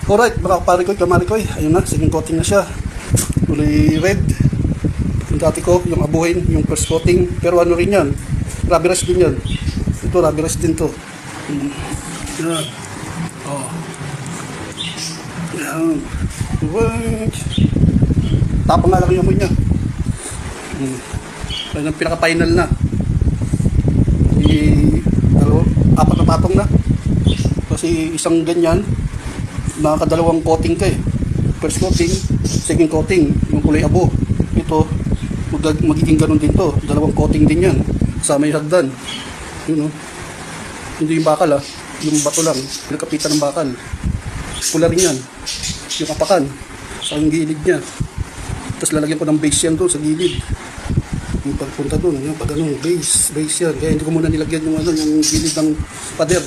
Alright, mga kaparikoy, kamarikoy, ayun na, second coating na siya. Kulay red. Yung dati ko, yung abuhin, yung first coating. Pero ano rin yan, rubber rest din yan. Ito, rubber rest din to. Yan. Oh. Yan. Tapang nga lang yung amoy niya. Ayun ang pinaka-final na. Apat na patong na. Kasi isang ganyan, nakakadalawang coating ka eh. First coating, second coating, yung kulay abo. Ito, magiging ganun din to. Dalawang coating din yan. Kasama yung hagdan. Yun o. Hindi yung bakal yung bato lang. Pinakapitan ng bakal. Pula rin yan. Yung apakan. Sa yung gilid niya. Tapos lalagyan ko ng base yan doon sa gilid. Yung pagpunta doon, yung pag ano, base yan. Kaya hindi ko muna nilagyan yung yung gilid ng pader.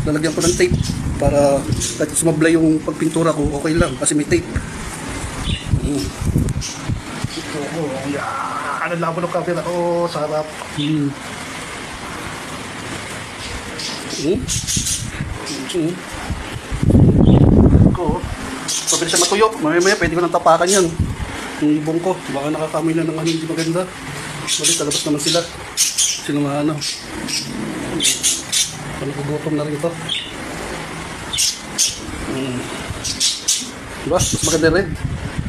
Lalagyan ko ng tape para kahit sumabla yung pagpintura ko, okay lang kasi may tape. Ito, yan. Ano lang mo ng camera? Oh, sarap. Ko. Pabili siya matuyo. Mamaya pwede ko nang tapakan yan. Yung ibong ko. Baka nakakamoy na ng hindi maganda. Balik, talabas naman sila. Sino nga ano. Nagugutom na rin ito. Diba? Mas maganda red.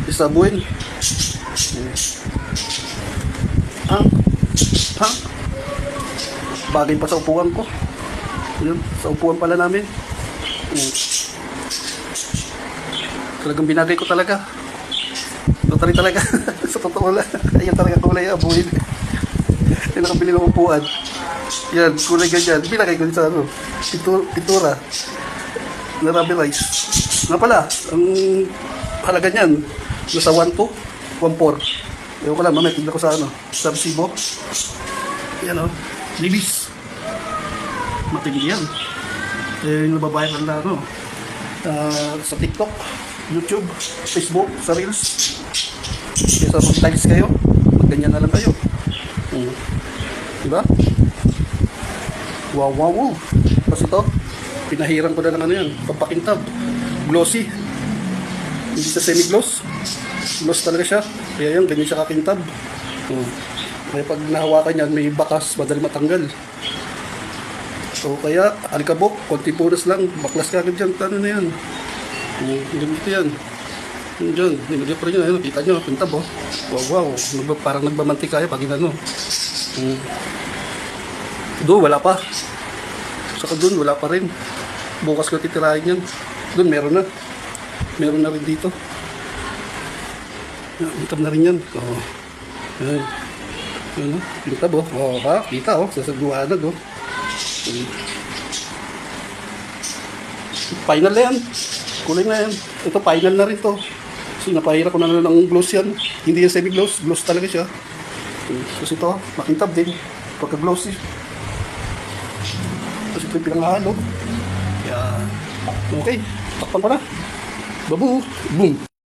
Isabuin. Bagay pa sa upuan ko. Yun, sa upuan pala namin. Talagang binagay ko talaga. Totally talaga. Sa totoo lang. Ayan talaga kulay abuin. Yung nakabili ng upuan. Yan, kulay ganyan. Binagay ko din sa ano, pintura. Na-rubberized. Nga pala, ang halaga niyan, nasa 1.2, 1.4. Ewan ko lang, mamaya tignan ko sa ano, sa resibo. Yan o, Libis. Matindi yan. Yung nababayad na ano, sa TikTok, YouTube, Facebook, sa Reels. Kaya sa mag-tiles kayo, mag-ganyan na lang kayo. Diba? Wow. Tapos ito, pinahiran ko na ng ano yan, pampakintab. Glossy. Hindi sa semi-gloss. Gloss talaga siya. Kaya yan, ganyan siya kakintab. Kaya pag nahawakan yan, may bakas, madali matanggal. So kaya, alikabok, konti punas lang, baklas ka agad dyan, ano na yan. Ganito yan. Yun dyan, nilagyan pa rin yun. Kita nyo, kintab oh. Wow. Parang nagbamantikaya pag inano. Doon, wala pa. Saka doon, wala pa rin. Bukas ko titirahin yan. Doon, meron na. Meron na rin dito. Kintab na rin yan. Oh. Yan. Kintab oh. Oh, ha? Kita oh. Sasagduhanag oh. Final na yan. Kulay na yan. Ito, final na rin to. Kasi napahira ko na ng gloss yan. Hindi yan semi-gloss. Gloss talaga siya. Kasi ito, makintab din. Pagka-glossy. Kasi ito yung pinanghalo. Yan. Okay. Takpan ko na. Babu. Boom.